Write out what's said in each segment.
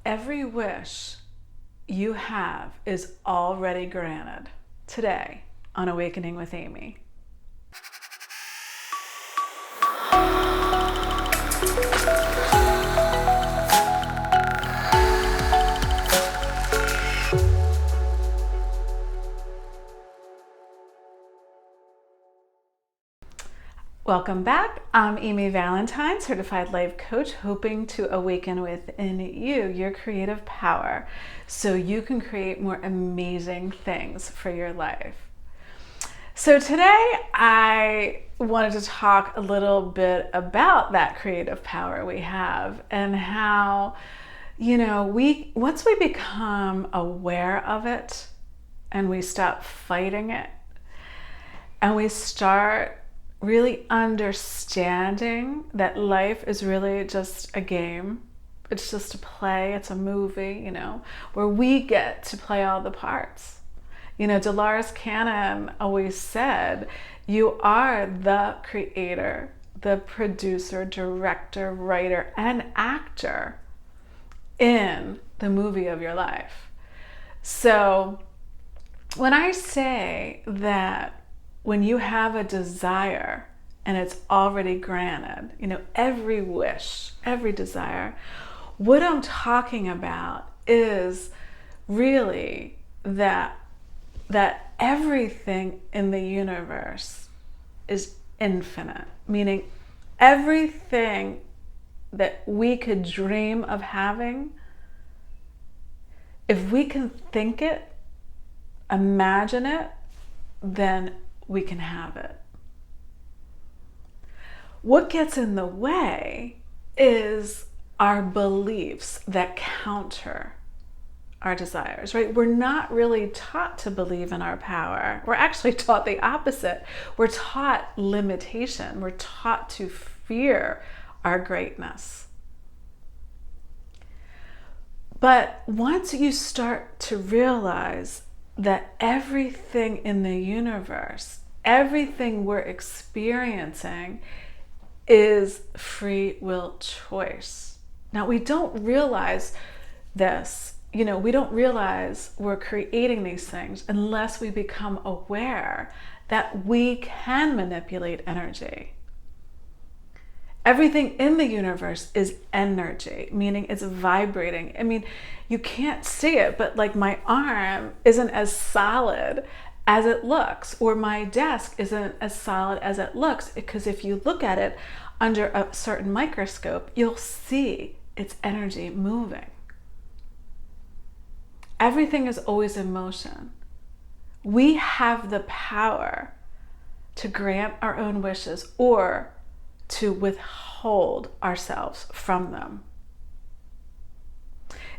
every wish you have is already granted today on Awakening with Amy. Welcome back. I'm Amy Valentine, certified life coach, hoping to awaken within you your creative power so you can create more amazing things for your life. So today I wanted to talk a little bit about that creative power we have and how, once we become aware of it and we stop fighting it and we start really understanding that life is really just a game. It's just a play, it's a movie, where we get to play all the parts. Dolores Cannon always said, you are the creator, the producer, director, writer, and actor in the movie of your life. So when I say that when you have a desire and it's already granted, every wish, every desire, what I'm talking about is really that everything in the universe is infinite, meaning everything that we could dream of having, if we can think it, imagine it, then we can have it. What gets in the way is our beliefs that counter our desires, right? We're not really taught to believe in our power. We're actually taught the opposite. We're taught limitation. We're taught to fear our greatness. But once you start to realize that everything in the universe, everything we're experiencing is free will choice. Now, we don't realize this, we don't realize we're creating these things unless we become aware that we can manipulate energy. Everything in the universe is energy, meaning it's vibrating. I mean, you can't see it, but like my arm isn't as solid as it looks, or my desk isn't as solid as it looks, because if you look at it under a certain microscope, you'll see its energy moving. Everything is always in motion. We have the power to grant our own wishes or to withhold ourselves from them.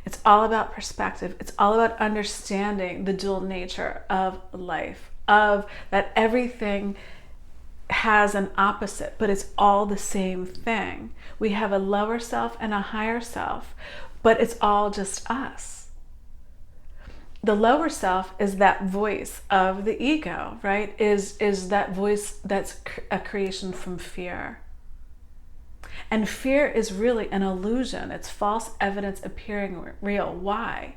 It's all about perspective. It's all about understanding the dual nature of life, of that everything has an opposite, but it's all the same thing. We have a lower self and a higher self, but it's all just us. The lower self is that voice of the ego, right? Is that voice that's a creation from fear. And fear is really an illusion. It's false evidence appearing real. Why?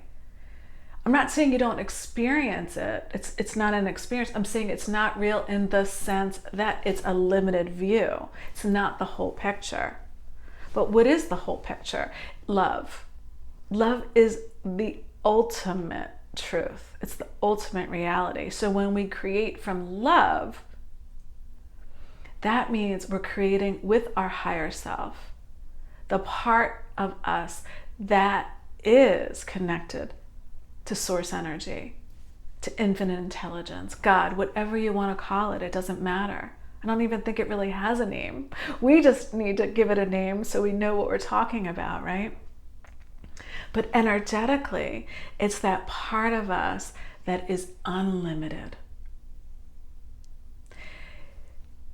I'm not saying you don't experience it. It's not an experience. I'm saying it's not real in the sense that it's a limited view. It's not the whole picture. But what is the whole picture? Love. Love is the ultimate truth. It's the ultimate reality. So when we create from love, that means we're creating with our higher self, the part of us that is connected to source energy, to infinite intelligence, God, whatever you want to call it, it doesn't matter. I don't even think it really has a name. We just need to give it a name so we know what we're talking about, right? But energetically, it's that part of us that is unlimited.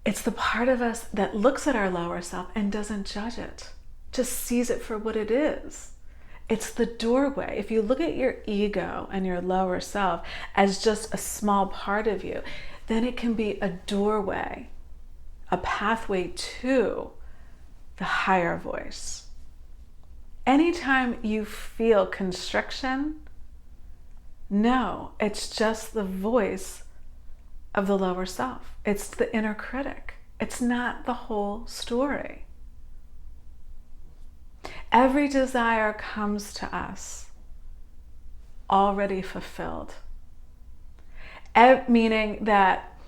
It's the part of us that looks at our lower self and doesn't judge it, just sees it for what it is. It's the doorway. If you look at your ego and your lower self as just a small part of you, then it can be a doorway, a pathway to the higher voice. Anytime you feel constriction, no, it's just the voice of the lower self. It's the inner critic. It's not the whole story. Every desire comes to us already fulfilled. Meaning that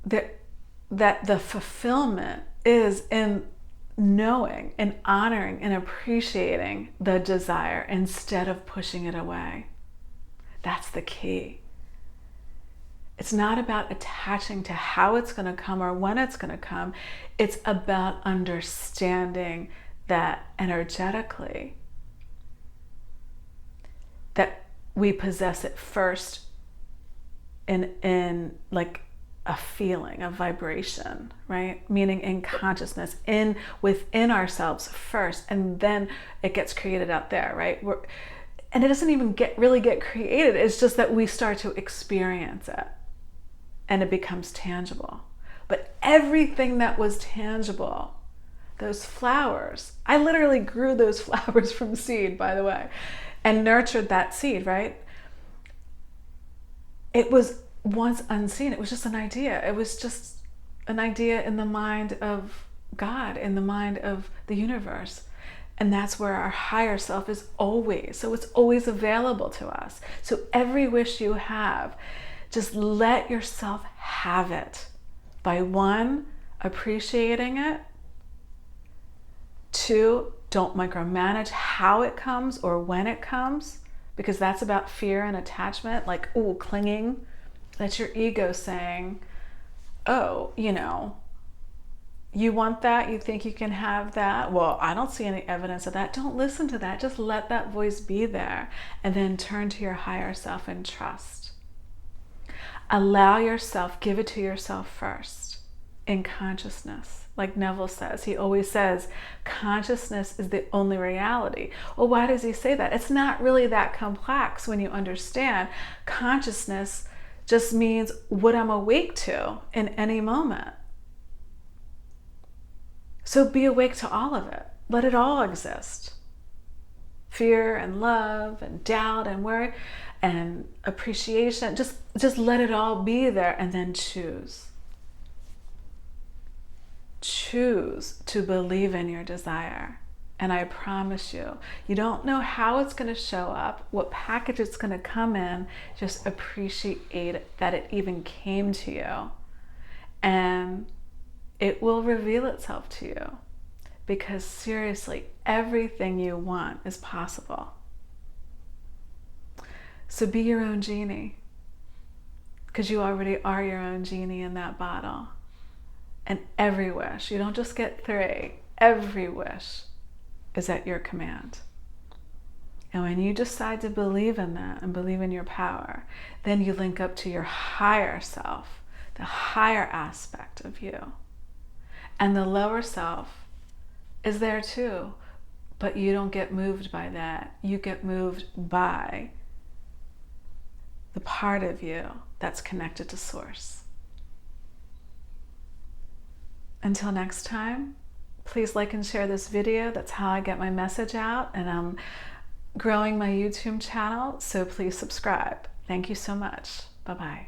the fulfillment is in knowing and honoring and appreciating the desire instead of pushing it away. That's the key. It's not about attaching to how it's going to come or when it's going to come. It's about understanding that energetically, that we possess it first in like a feeling, a vibration, right? Meaning in consciousness, within ourselves first, and then it gets created out there, right? And it doesn't even really get created. It's just that we start to experience it and it becomes tangible. But everything that was tangible, those flowers, I literally grew those flowers from seed, by the way, and nurtured that seed, right? It was once unseen. It was just an idea. It was just an idea in the mind of God, in the mind of the universe. And that's where our higher self is always. So it's always available to us. So every wish you have, just let yourself have it by 1, appreciating it. 2, don't micromanage how it comes or when it comes, because that's about fear and attachment, like, clinging. That's your ego saying, oh, you want that? You think you can have that? Well, I don't see any evidence of that. Don't listen to that. Just let that voice be there and then turn to your higher self and trust. Allow yourself, give it to yourself first in consciousness. Like Neville says, he always says, consciousness is the only reality. Well, why does he say that? It's not really that complex when you understand. Consciousness just means what I'm awake to in any moment. So be awake to all of it. Let it all exist. Fear and love and doubt and worry and appreciation. Just let it all be there and then choose. Choose to believe in your desire. And I promise you, you don't know how it's going to show up, what package it's going to come in. Just appreciate that it even came to you. And it will reveal itself to you. Because seriously, everything you want is possible. So be your own genie. Because you already are your own genie in that bottle. And every wish, you don't just get 3, every wish is at your command. And when you decide to believe in that and believe in your power, then you link up to your higher self, the higher aspect of you. And the lower self is there too, but you don't get moved by that. You get moved by the part of you that's connected to Source. Until next time, please like and share this video. That's how I get my message out, and I'm growing my YouTube channel, so please subscribe. Thank you so much. Bye-bye.